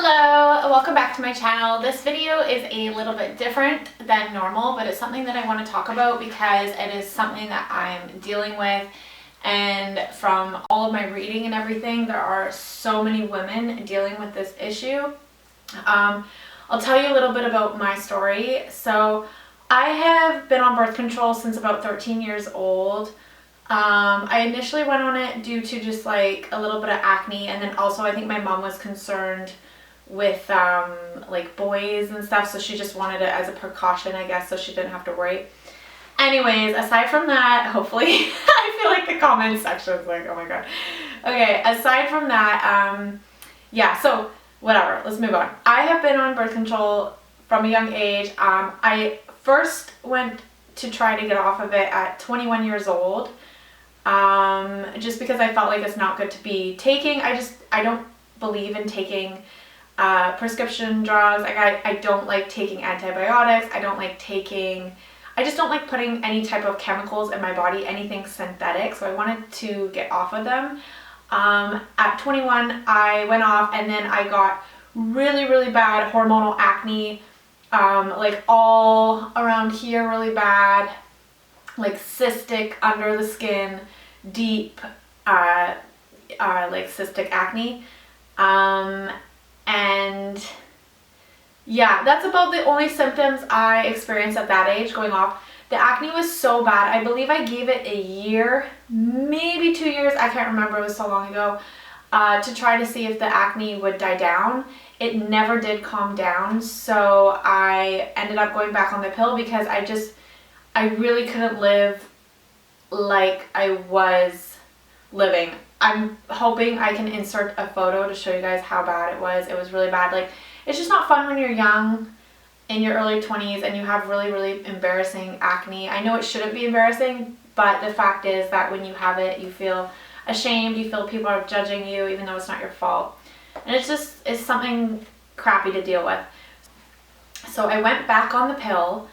Hello, welcome back to my channel. This video is a little bit different than normal, but it's something that I want to talk about because it is something that I'm dealing with, and from all of my reading and everything, there are so many women dealing with this issue. I'll tell you a little bit about my story. So I have been on birth control since about 13 years old. I initially went on it due to just like a little bit of acne, and then also I think my mom was concerned with like boys and stuff, so she just wanted it as a precaution, I guess, so she didn't have to worry. Anyways, aside from that, hopefully I feel like the comment section is like, oh my god. Okay, aside from that, yeah, so whatever, let's move on. I have been on birth control from a young age. I first went to try to get off of it at 21 years old, just because I felt like it's not good to be taking. I don't believe in taking prescription drugs. I don't like taking antibiotics. I just don't like putting any type of chemicals in my body, anything synthetic, so I wanted to get off of them. At 21, I went off, and then I got really bad hormonal acne, like all around here really bad, like cystic under the skin, deep, like cystic acne. And yeah, that's about the only symptoms I experienced at that age going off. The acne was so bad. I believe I gave it a year, maybe 2 years, I can't remember, it was so long ago, to try to see if the acne would die down. It never did calm down, so I ended up going back on the pill because I really couldn't live like I was living. I'm hoping I can insert a photo to show you guys how bad it was. It was really bad. Like, it's just not fun when you're young, in your early 20s, and you have really embarrassing acne. I know it shouldn't be embarrassing, but the fact is that when you have it, you feel ashamed, you feel people are judging you even though it's not your fault. And it's something crappy to deal with. So I went back on the pill,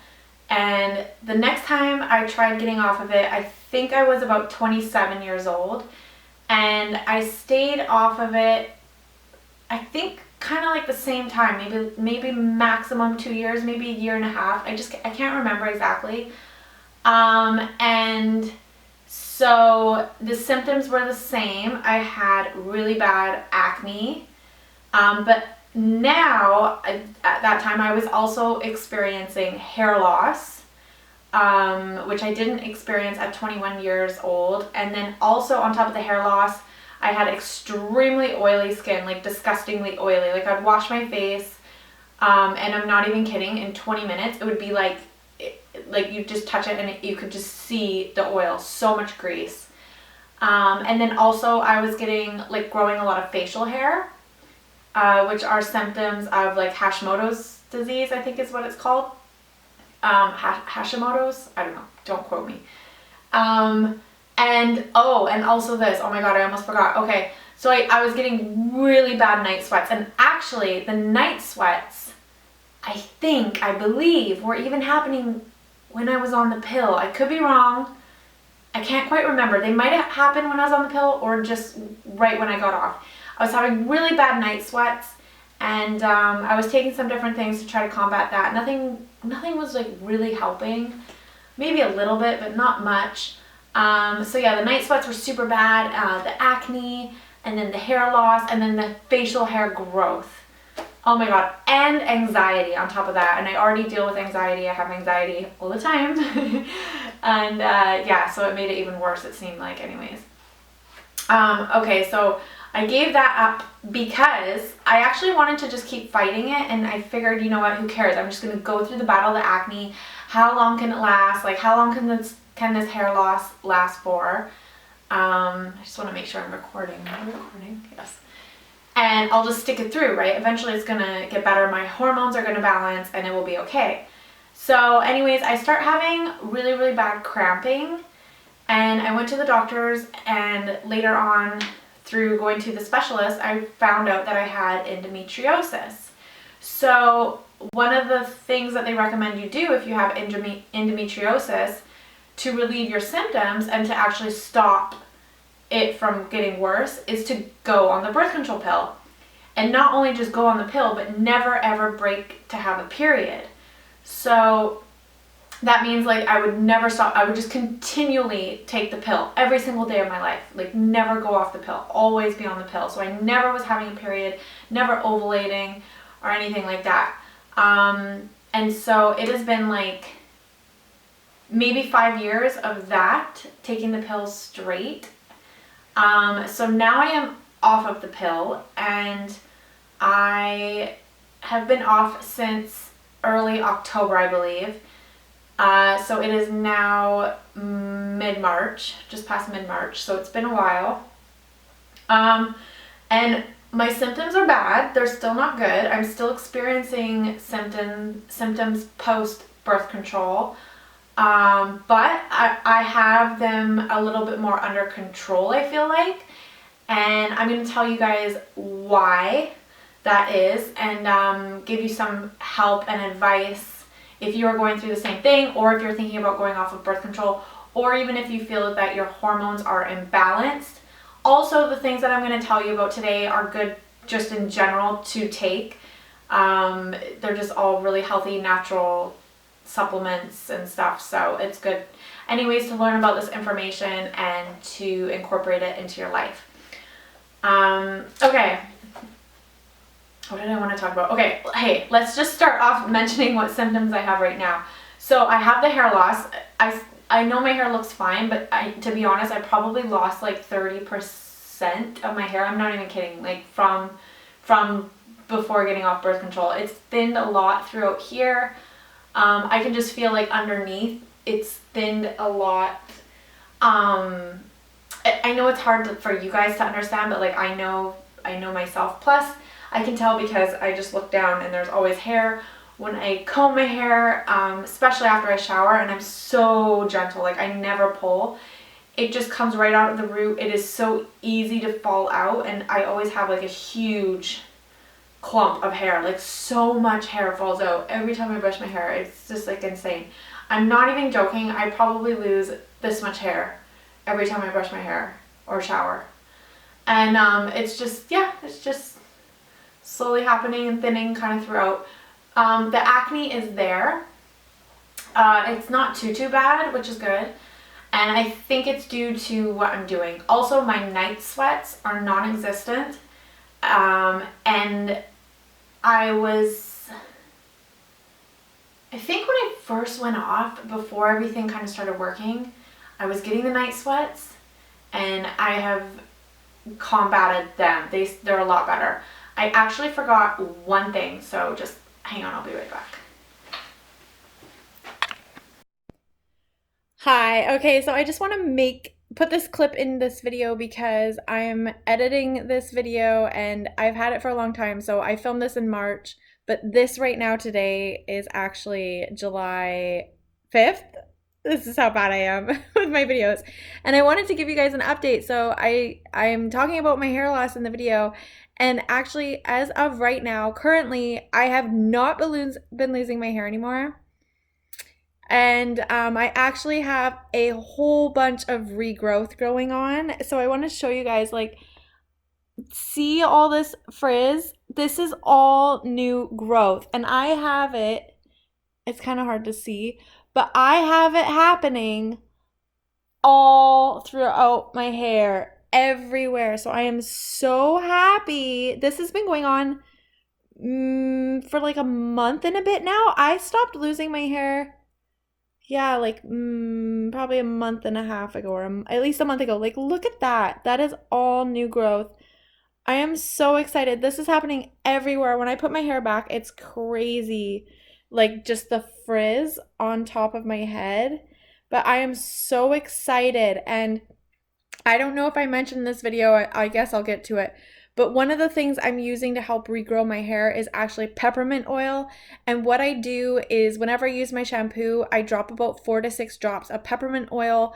and the next time I tried getting off of it, I think I was about 27 years old. And I stayed off of it, I think kind of like the same time, maybe maximum 2 years, maybe a year and a half. I can't remember exactly. And so the symptoms were the same. I had really bad acne, but now at that time I was also experiencing hair loss, which I didn't experience at 21 years old. And then also on top of the hair loss, I had extremely oily skin, like disgustingly oily. Like, I'd wash my face, and I'm not even kidding, in 20 minutes it would be like you just touch it and you could just see the oil, so much grease. And then also I was getting like growing a lot of facial hair, which are symptoms of like Hashimoto's disease, I think is what it's called. Hashimoto's, I don't know, don't quote me. And also this, oh my god, I almost forgot. Okay, so I was getting really bad night sweats, and actually the night sweats, I believe were even happening when I was on the pill. I could be wrong, I can't quite remember. They might have happened when I was on the pill or just right when I got off. I was having really bad night sweats, and I was taking some different things to try to combat that. Nothing was like really helping, maybe a little bit, but not much. So yeah, the night sweats were super bad, the acne, and then the hair loss, and then the facial hair growth. Oh my god, and anxiety on top of that. And I already deal with anxiety. I have anxiety all the time. And yeah, so it made it even worse, it seemed like, anyways. Okay, so I gave that up because I actually wanted to just keep fighting it, and I figured, you know what, who cares? I'm just going to go through the battle of the acne. How long can it last? Like, how long can this hair loss last for? I just want to make sure I'm recording. Am I recording? Yes. And I'll just stick it through, right? Eventually it's going to get better. My hormones are going to balance, and it will be okay. So anyways, I start having really bad cramping, and I went to the doctors, and later on, through going to the specialist, I found out that I had endometriosis. So one of the things that they recommend you do if you have endometriosis to relieve your symptoms and to actually stop it from getting worse is to go on the birth control pill. and not only just go on the pill, but never ever break to have a period. So that means like I would never stop. I would just continually take the pill every single day of my life, like never go off the pill, always be on the pill. So I never was having a period, never ovulating or anything like that. And so it has been like maybe 5 years of that, taking the pill straight. So now I am off of the pill, and I have been off since early October, I believe. So it is now mid-March, just past mid-March, so it's been a while. And my symptoms are bad. They're still not good. I'm still experiencing symptoms post birth control. But I have them a little bit more under control, I feel like. And I'm going to tell you guys why that is, and give you some help and advice if you are going through the same thing, or if you're thinking about going off of birth control, or even if you feel that your hormones are imbalanced. Also, the things that I'm going to tell you about today are good just in general to take. They're just all really healthy, natural supplements and stuff, so it's good anyways to learn about this information and to incorporate it into your life. Okay, what did I want to talk about? Okay, hey, let's just start off mentioning what symptoms I have right now. So I have the hair loss. I know my hair looks fine, but to be honest, I probably lost like 30% of my hair. I'm not even kidding, like from before getting off birth control. It's thinned a lot throughout here. I can just feel like underneath it's thinned a lot. I know it's hard for you guys to understand, but like I know myself. Plus I can tell because I just look down and there's always hair when I comb my hair, especially after I shower, and I'm so gentle, like I never pull. It just comes right out of the root. It is so easy to fall out, and I always have like a huge clump of hair, like so much hair falls out every time I brush my hair. It's just like insane. I'm not even joking. I probably lose this much hair every time I brush my hair or shower. And it's just, yeah, it's just slowly happening and thinning kind of throughout. The acne is there. It's not too bad, which is good. And I think it's due to what I'm doing. Also, my night sweats are non-existent. And I think when I first went off, before everything kind of started working, I was getting the night sweats, and I have combated them. They're a lot better. I actually forgot one thing, so just hang on, I'll be right back. Hi, okay, so I just want to put this clip in this video because I'm editing this video and I've had it for a long time. So I filmed this in March, but this right now today is actually July 5th. This is how bad I am with my videos. And I wanted to give you guys an update. So I'm talking about my hair loss in the video. And actually, as of right now, currently, I have not been losing my hair anymore. And I actually have a whole bunch of regrowth going on. So I want to show you guys, like, see all this frizz? This is all new growth. And I have it, it's kind of hard to see, but I have it happening all throughout my hair, everywhere. So I am so happy. This has been going on for like a month and a bit now. I stopped losing my hair, yeah, like probably a month and a half ago, or at least a month ago. Like, look at that. That is all new growth. I am so excited. This is happening everywhere. When I put my hair back, it's crazy. Like, just the frizz on top of my head. But I am so excited. And I don't know if I mentioned in this video, I guess I'll get to it. But one of the things I'm using to help regrow my hair is actually peppermint oil. And what I do is whenever I use my shampoo, I drop about 4 to 6 drops of peppermint oil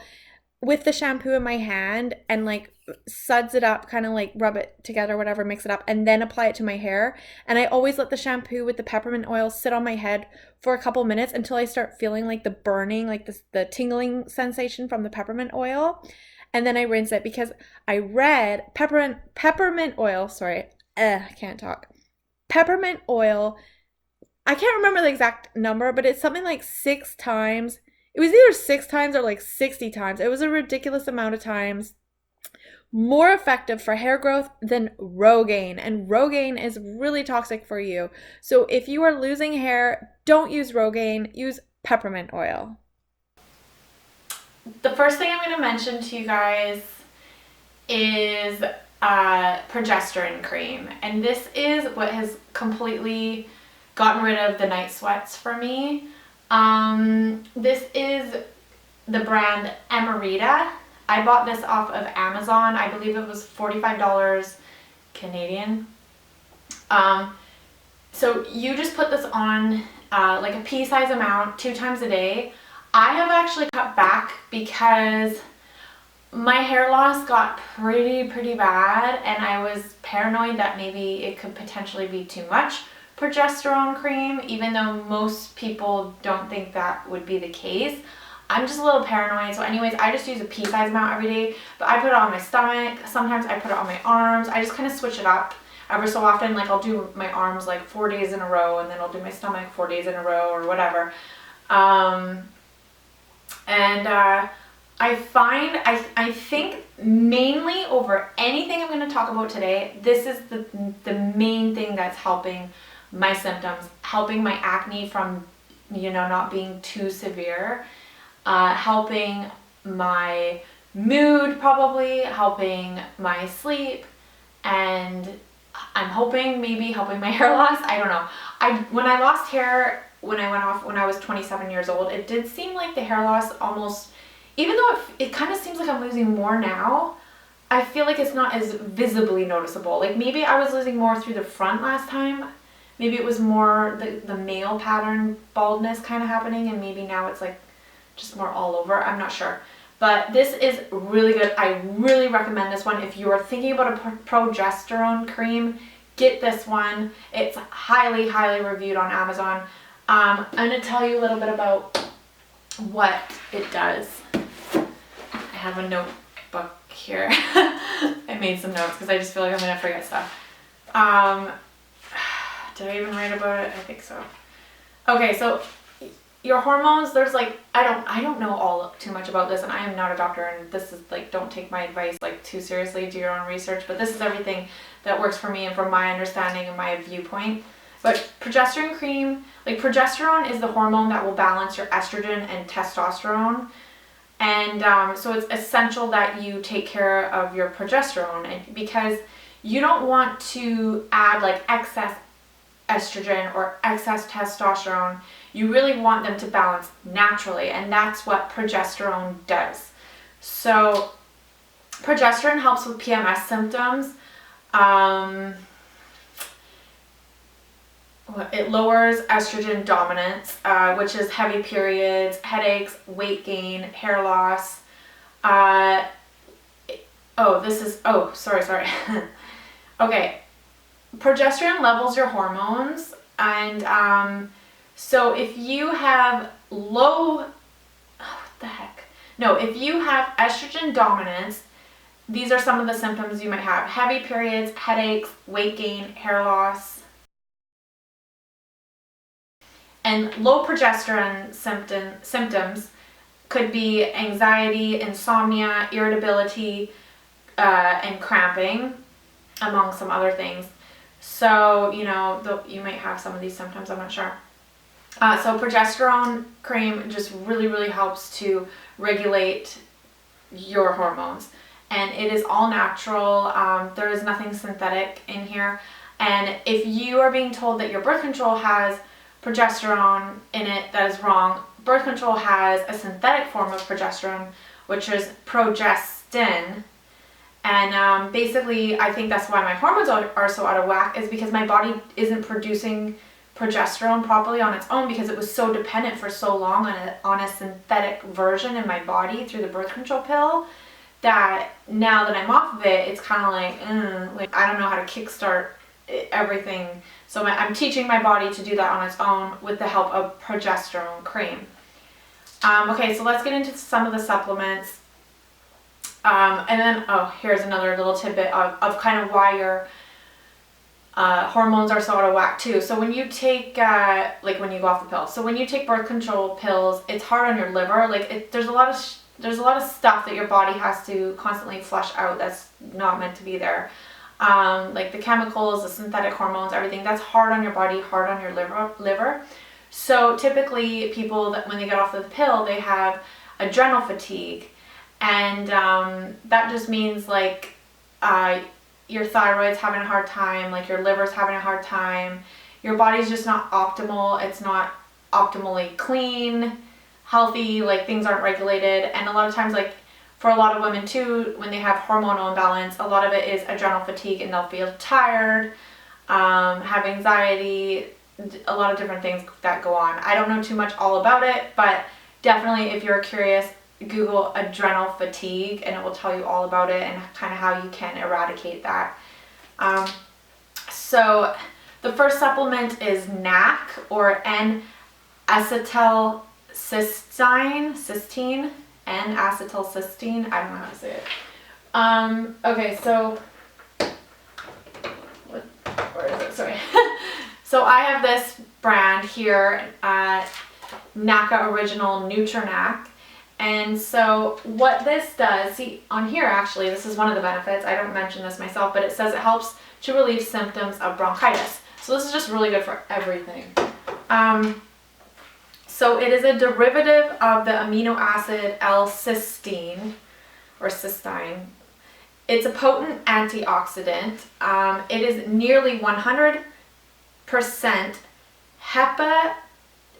with the shampoo in my hand and like suds it up, kind of like rub it together, whatever, mix it up, and then apply it to my hair. And I always let the shampoo with the peppermint oil sit on my head for a couple minutes until I start feeling like the burning, like the tingling sensation from the peppermint oil. And then I rinse it because I read peppermint oil, sorry, I can't talk. Peppermint oil. I can't remember the exact number, but it's something like 6 times. It was either 6 times or like 60 times. It was a ridiculous amount of times more effective for hair growth than Rogaine. And Rogaine is really toxic for you. So if you are losing hair, don't use Rogaine, use peppermint oil. The first thing I'm going to mention to you guys is progesterone cream. And this is what has completely gotten rid of the night sweats for me. This is the brand Emerita. I bought this off of Amazon. I believe it was $45 Canadian. So you just put this on like a pea-size amount 2 times a day. I have actually cut back because my hair loss got pretty bad, and I was paranoid that maybe it could potentially be too much progesterone cream, even though most people don't think that would be the case. I'm just a little paranoid. So anyways, I just use a pea-size amount every day, but I put it on my stomach. Sometimes I put it on my arms. I just kind of switch it up every so often. Like I'll do my arms like 4 days in a row, and then I'll do my stomach 4 days in a row or whatever. I find, I think mainly over anything I'm going to talk about today, this is the main thing that's helping my symptoms, helping my acne from, not being too severe, helping my mood probably, helping my sleep, and I'm hoping maybe helping my hair loss. I don't know. When I lost hair, when I was 27 years old, it did seem like the hair loss almost, even though it kind of seems like I'm losing more now, I feel like it's not as visibly noticeable. Like maybe I was losing more through the front last time. Maybe it was more the male pattern baldness kind of happening, and maybe now it's like just more all over. I'm not sure. But this is really good. I really recommend this one. If you are thinking about a progesterone cream, get this one. It's highly reviewed on Amazon. I'm going to tell you a little bit about what it does. I have a notebook here. I made some notes because I just feel like I'm going to forget stuff. Did I even write about it? I think so. Okay, so your hormones, there's like, I don't know all too much about this, and I am not a doctor, and this is like, don't take my advice like too seriously, do your own research, but this is everything that works for me and from my understanding and my viewpoint. But progesterone cream, like progesterone is the hormone that will balance your estrogen and testosterone. And so it's essential that you take care of your progesterone, because you don't want to add like excess estrogen or excess testosterone. You really want them to balance naturally, and that's what progesterone does. So progesterone helps with PMS symptoms. It lowers estrogen dominance, which is heavy periods, headaches, weight gain, hair loss. Sorry. Okay, progesterone levels your hormones, and so if you have if you have estrogen dominance, these are some of the symptoms you might have: heavy periods, headaches, weight gain, hair loss. And low progesterone symptoms could be anxiety, insomnia, irritability, and cramping, among some other things. So, you might have some of these symptoms, I'm not sure. So progesterone cream just really helps to regulate your hormones. And it is all natural. There is nothing synthetic in here. And if you are being told that your birth control has progesterone in it, that is wrong. Birth control has a synthetic form of progesterone, which is progestin. And basically, I think that's why my hormones are so out of whack, is because my body isn't producing progesterone properly on its own, because it was so dependent for so long on a synthetic version in my body through the birth control pill, that now that I'm off of it, it's kind of like I don't know how to kickstart everything. So I'm teaching my body to do that on its own with the help of progesterone cream. Okay, so let's get into some of the supplements. And then, here's another little tidbit of kind of why Hormones are so out of whack too. So when you take, like when you go off the pill, so when you take birth control pills, it's hard on your liver. Like there's a lot of stuff that your body has to constantly flush out that's not meant to be there. Like the chemicals, the synthetic hormones, everything that's hard on your body, hard on your liver. So typically people that when they get off of the pill, they have adrenal fatigue, and that just means like your thyroid's having a hard time, like your liver's having a hard time, your body's just not optimal, it's not optimally clean, healthy, like things aren't regulated. And a lot of times, like for a lot of women too, when they have hormonal imbalance, a lot of it is adrenal fatigue, and they'll feel tired, have anxiety, a lot of different things that go on. I don't know too much all about it, but definitely if you're curious, Google adrenal fatigue and it will tell you all about it and kind of how you can eradicate that. So the first supplement is NAC, or N-Acetyl Cysteine, N-Acetyl Cysteine, I don't know how to say it. Okay, so, where is it, sorry. So I have this brand here, NACA Original NutriNac. And so what this does, see on here actually, this is one of the benefits, I don't mention this myself, but it says it helps to relieve symptoms of bronchitis. So this is just really good for everything. So it is a derivative of the amino acid L-cysteine, or cysteine. It's a potent antioxidant. It is nearly 100%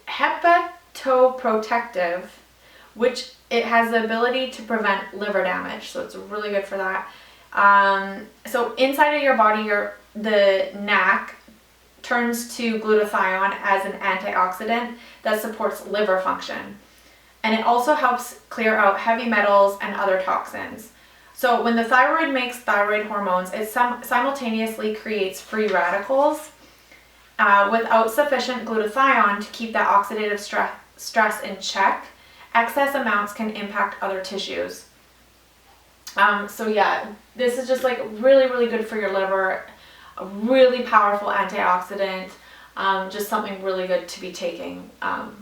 hepatoprotective, which it has the ability to prevent liver damage, so it's really good for that. So inside of your body, the NAC turns to glutathione as an antioxidant that supports liver function. And it also helps clear out heavy metals and other toxins. So when the thyroid makes thyroid hormones, it simultaneously creates free radicals. Without sufficient glutathione to keep that oxidative stress in check, excess amounts can impact other tissues. So yeah, this is just like really, really good for your liver, a really powerful antioxidant, just something really good to be taking.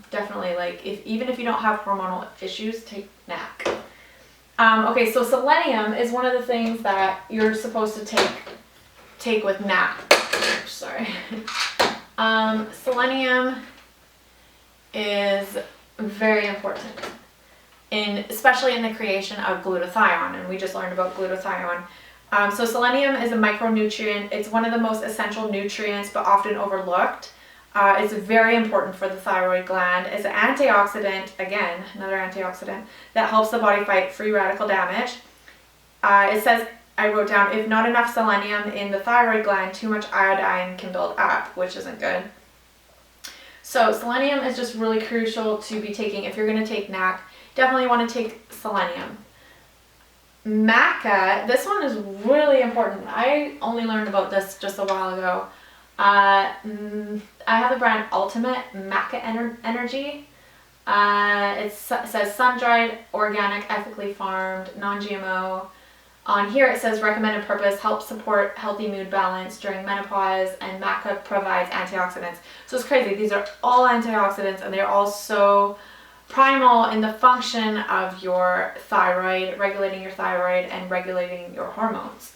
Definitely, like even if you don't have hormonal issues, take NAC. Okay, so selenium is one of the things that you're supposed to take with NAC. Sorry. Selenium is very important, especially in the creation of glutathione, and we just learned about glutathione. So selenium is a micronutrient. It's one of the most essential nutrients, but often overlooked. It's very important for the thyroid gland. It's an antioxidant, again, another antioxidant, that helps the body fight free radical damage. It says, I wrote down, if not enough selenium in the thyroid gland, too much iodine can build up, which isn't good. So selenium is just really crucial to be taking. If you're going to take NAC, definitely want to take selenium. MACA, this one is really important. I only learned about this just a while ago. I have the brand Ultimate MACA Energy. It says sun-dried, organic, ethically farmed, non-GMO. On here it says recommended purpose, help support healthy mood balance during menopause, and MACA provides antioxidants. So it's crazy. These are all antioxidants, and they're all so primal in the function of your thyroid, regulating your thyroid and regulating your hormones.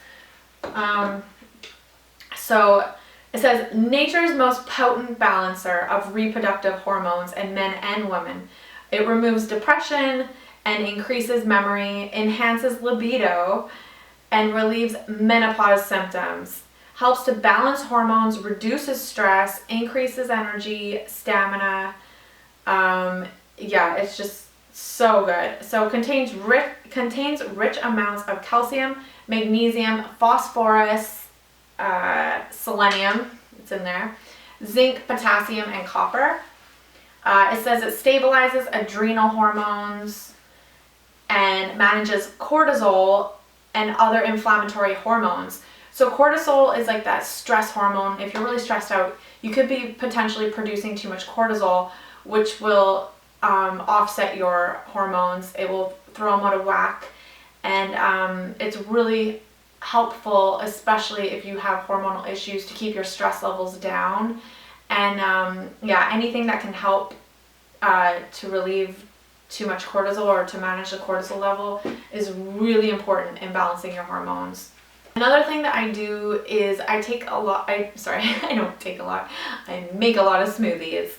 So it says nature's most potent balancer of reproductive hormones in men and women. It removes depression and increases memory, enhances libido, and relieves menopause symptoms. Helps to balance hormones, reduces stress, increases energy, stamina. Yeah, it's just so good. So contains rich amounts of calcium, magnesium, phosphorus, selenium, it's in there, zinc, potassium, and copper. It says it stabilizes adrenal hormones and manages cortisol and other inflammatory hormones. So cortisol is like that stress hormone. If you're really stressed out, you could be potentially producing too much cortisol, which will offset your hormones. It will throw them out of whack, and it's really helpful, especially if you have hormonal issues, to keep your stress levels down. And yeah, anything that can help to relieve too much cortisol or to manage the cortisol level is really important in balancing your hormones. Another thing that I do is I take a lot, I don't take a lot, I make a lot of smoothies,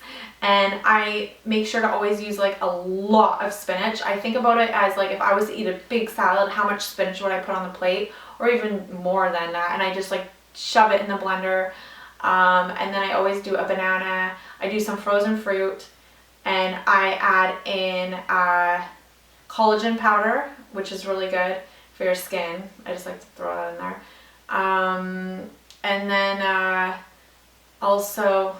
and I make sure to always use like a lot of spinach. I think about it as like if I was to eat a big salad, how much spinach would I put on the plate, or even more than that, and I just like shove it in the blender. And then I always do a banana, I do some frozen fruit, and I add in collagen powder, which is really good for your skin. I just like to throw that in there. And then also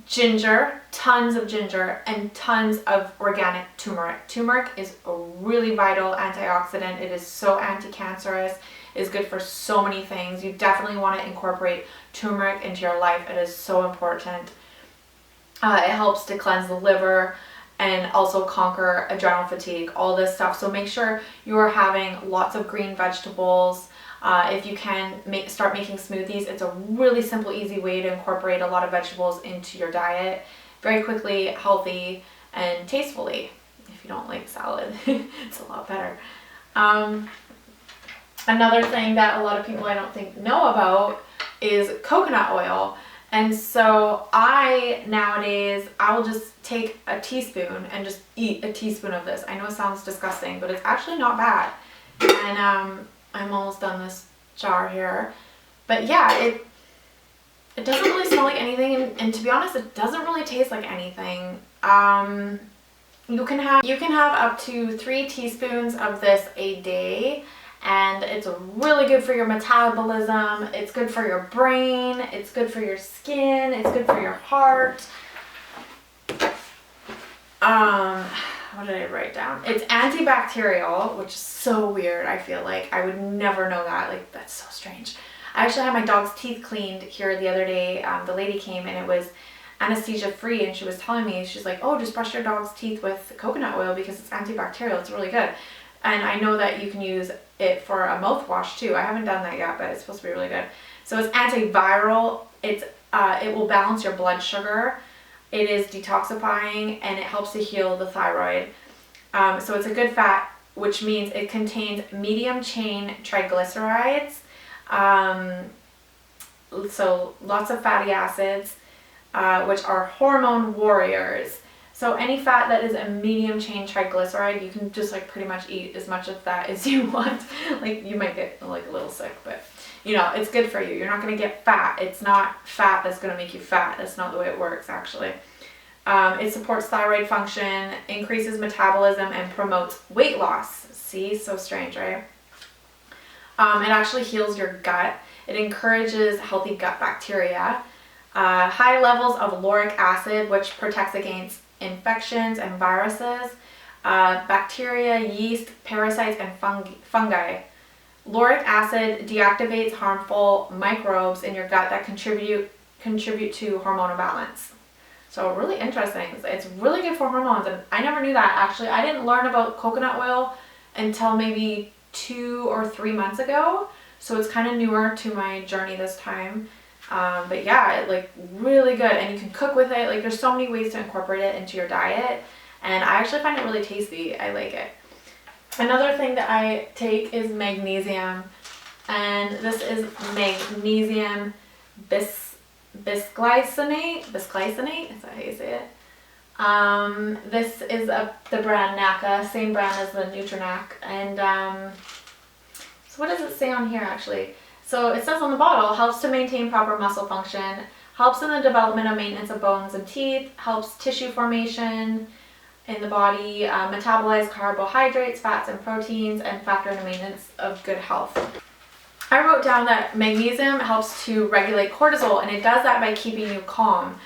ginger, tons of ginger, and tons of organic turmeric. Turmeric is a really vital antioxidant. It is so anti-cancerous. It is good for so many things. You definitely want to incorporate turmeric into your life. It is so important. It helps to cleanse the liver and also conquer adrenal fatigue, all this stuff. So make sure you are having lots of green vegetables. If you can start making smoothies, it's a really simple, easy way to incorporate a lot of vegetables into your diet very quickly, healthy, and tastefully. If you don't like salad, it's a lot better. Another thing that a lot of people I don't think know about is coconut oil. And so nowadays, I will just take a teaspoon and just eat a teaspoon of this. I know it sounds disgusting, but it's actually not bad. And I'm almost done this jar here. But yeah, it doesn't really smell like anything, and to be honest, it doesn't really taste like anything. You can have up to 3 teaspoons of this a day. And it's really good for your metabolism, it's good for your brain, it's good for your skin, it's good for your heart. What did I write down? It's antibacterial, which is so weird. I feel like I would never know that. Like, that's so strange. I actually had my dog's teeth cleaned here the other day. The lady came and it was anesthesia free, and she was telling me, she's like, oh, just brush your dog's teeth with coconut oil because it's antibacterial, it's really good. And I know that you can use it for a mouthwash too. I haven't done that yet, but it's supposed to be really good. So it's antiviral. It will balance your blood sugar. It is detoxifying, and it helps to heal the thyroid. So it's a good fat, which means it contains medium chain triglycerides. So lots of fatty acids, which are hormone warriors. So any fat that is a medium chain triglyceride, you can just like pretty much eat as much of that as you want. Like, you might get like a little sick, but you know, it's good for you. You're not going to get fat. It's not fat that's going to make you fat. That's not the way it works, actually. It supports thyroid function, increases metabolism, and promotes weight loss. See, so strange, right? It actually heals your gut. It encourages healthy gut bacteria. High levels of lauric acid, which protects against infections and viruses, bacteria, yeast, parasites, and fungi. Lauric acid deactivates harmful microbes in your gut that contribute to hormonal balance. So really interesting. It's really good for hormones, and I never knew that. Actually, I didn't learn about coconut oil until maybe 2 or 3 months ago, so it's kind of newer to my journey this time. But yeah, like really good, and you can cook with it. Like, there's so many ways to incorporate it into your diet, and I actually find it really tasty. I like it. Another thing that I take is magnesium, and this is magnesium bisglycinate. Bisglycinate, is that how you say it? This is the brand NACA, same brand as the Nutranac. And so what does it say on here actually? So it says on the bottle, helps to maintain proper muscle function, helps in the development and maintenance of bones and teeth, helps tissue formation in the body, metabolize carbohydrates, fats, and proteins, and factor in the maintenance of good health. I wrote down that magnesium helps to regulate cortisol, and it does that by keeping you calm.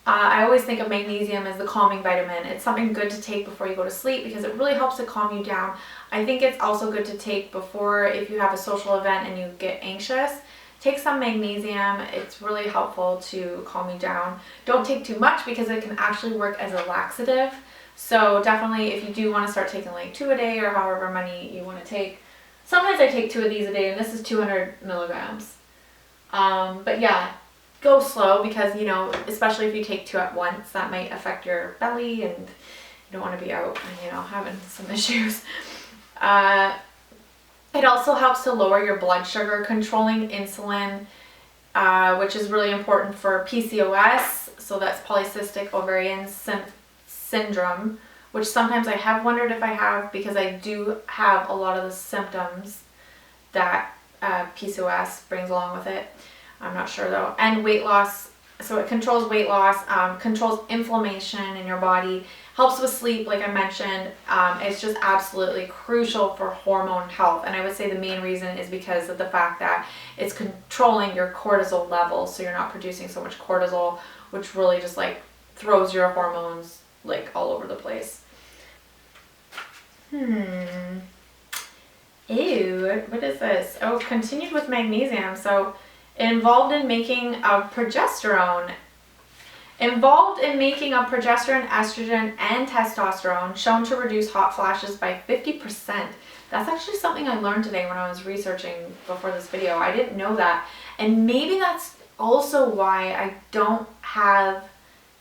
I always think of magnesium as the calming vitamin. It's something good to take before you go to sleep because it really helps to calm you down. I think it's also good to take before, if you have a social event and you get anxious, take some magnesium. It's really helpful to calm you down. Don't take too much because it can actually work as a laxative. So definitely, if you do want to start taking like 2 a day or however many you want to take, Sometimes I take 2 of these a day, and this is 200 milligrams. But yeah, go slow because, you know, especially if you take 2 at once, that might affect your belly and you don't want to be out, you know, having some issues. It also helps to lower your blood sugar, controlling insulin, which is really important for PCOS. So that's polycystic ovarian syndrome, which sometimes I have wondered if I have, because I do have a lot of the symptoms that PCOS brings along with it. I'm not sure though. And weight loss, so it controls weight loss, controls inflammation in your body, helps with sleep, like I mentioned. It's just absolutely crucial for hormone health. And I would say the main reason is because of the fact that it's controlling your cortisol levels, so you're not producing so much cortisol, which really just like throws your hormones like all over the place. Ew, what is this? Oh, continued with magnesium. So involved in making a progesterone. Involved in making a progesterone, estrogen, and testosterone, shown to reduce hot flashes by 50%. That's actually something I learned today when I was researching before this video. I didn't know that. And maybe that's also why I don't have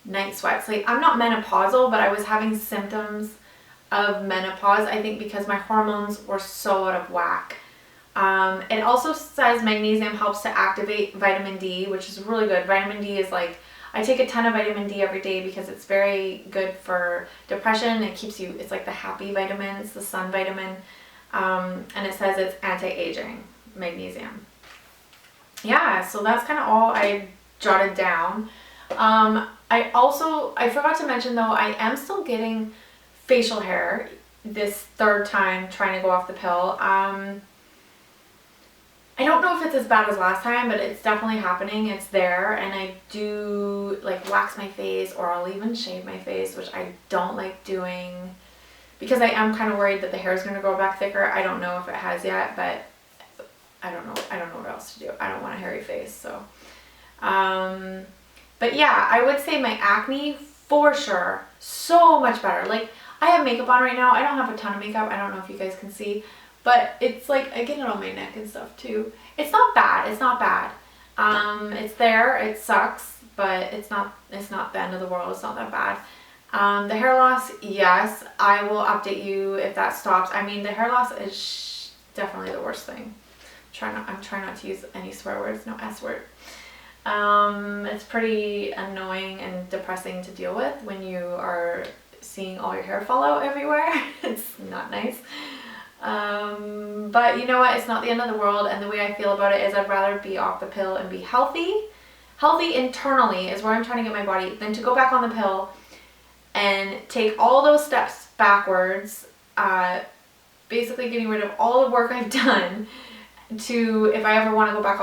night sweats. Like, I'm not menopausal, but I was having symptoms of menopause, I think because my hormones were so out of whack. It also says magnesium helps to activate vitamin D, which is really good. Vitamin D is like, I take a ton of vitamin D every day because it's very good for depression. It keeps you, it's like the happy vitamin, it's the sun vitamin. And it says it's anti-aging, magnesium. Yeah, so that's kind of all I jotted down. I forgot to mention though, I am still getting facial hair this 3rd time trying to go off the pill. I don't know if it's as bad as last time, but it's definitely happening. It's there, and I do like wax my face, or I'll even shave my face, which I don't like doing because I am kind of worried that the hair is going to grow back thicker. I don't know if it has yet, but I don't know what else to do. I don't want a hairy face, so. But yeah, I would say my acne for sure, so much better. Like, I have makeup on right now. I don't have a ton of makeup. I don't know if you guys can see. But it's like, I get it on my neck and stuff too. It's not bad. It's not bad. It's there. It sucks, but it's not the end of the world. It's not that bad. The hair loss, yes, I will update you if that stops. I mean, the hair loss is definitely the worst thing. I'm trying not to use any swear words, no S word. It's pretty annoying and depressing to deal with when you are seeing all your hair fall out everywhere. It's not nice. But you know what, it's not the end of the world, and the way I feel about it is I'd rather be off the pill and be healthy internally is where I'm trying to get my body, than to go back on the pill and take all those steps backwards, basically getting rid of all the work I've done to, if I ever want to go back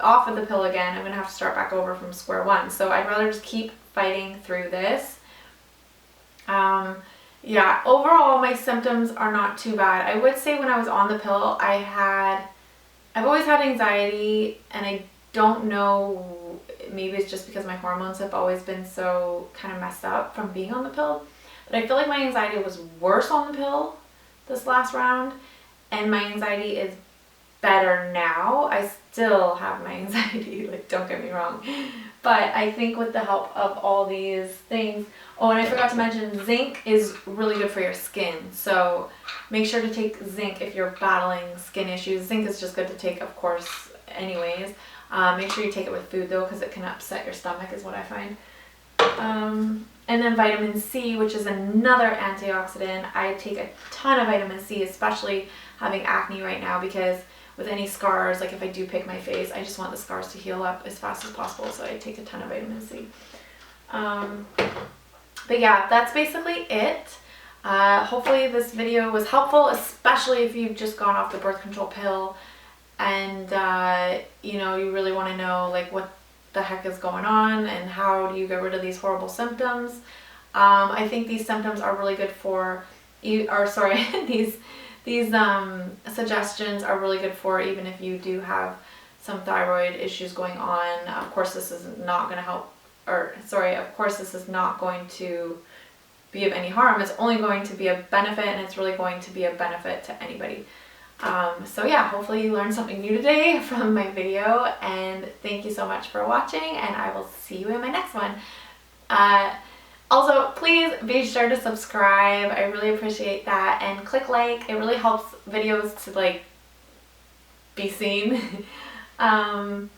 off of the pill again, I'm going to have to start back over from square one. So I'd rather just keep fighting through this. Yeah, overall my symptoms are not too bad. I would say when I was on the pill, I've always had anxiety, and I don't know, maybe it's just because my hormones have always been so kind of messed up from being on the pill, but I feel like my anxiety was worse on the pill this last round, and my anxiety is better now. I still have my anxiety, like, don't get me wrong, but I think with the help of all these things. Oh, and I forgot to mention, zinc is really good for your skin, so make sure to take zinc if you're battling skin issues. Zinc is just good to take, of course, anyways. Make sure you take it with food though, because it can upset your stomach is what I find. And then vitamin C, which is another antioxidant. I take a ton of vitamin C, especially having acne right now, because with any scars, like if I do pick my face, I just want the scars to heal up as fast as possible, so I take a ton of vitamin C. But yeah, that's basically it. Hopefully this video was helpful, especially if you've just gone off the birth control pill and you know, you really want to know like what the heck is going on and how do you get rid of these horrible symptoms. I think these symptoms are really good for you, or sorry, these suggestions are really good for even if you do have some thyroid issues going on. Of course, this is not going to help, or sorry, of course this is not going to be of any harm. It's only going to be a benefit, and it's really going to be a benefit to anybody. So yeah, hopefully you learned something new today from my video, and thank you so much for watching, and I will see you in my next one. Also, please be sure to subscribe. I really appreciate that, and click like. It really helps videos to like be seen. And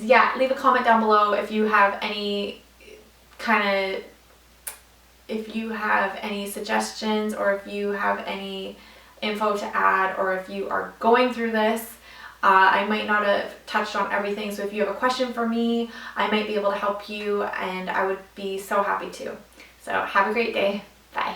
yeah, leave a comment down below if you have any suggestions, or if you have any info to add, or if you are going through this. I might not have touched on everything, so if you have a question for me, I might be able to help you, and I would be so happy to. So have a great day. Bye.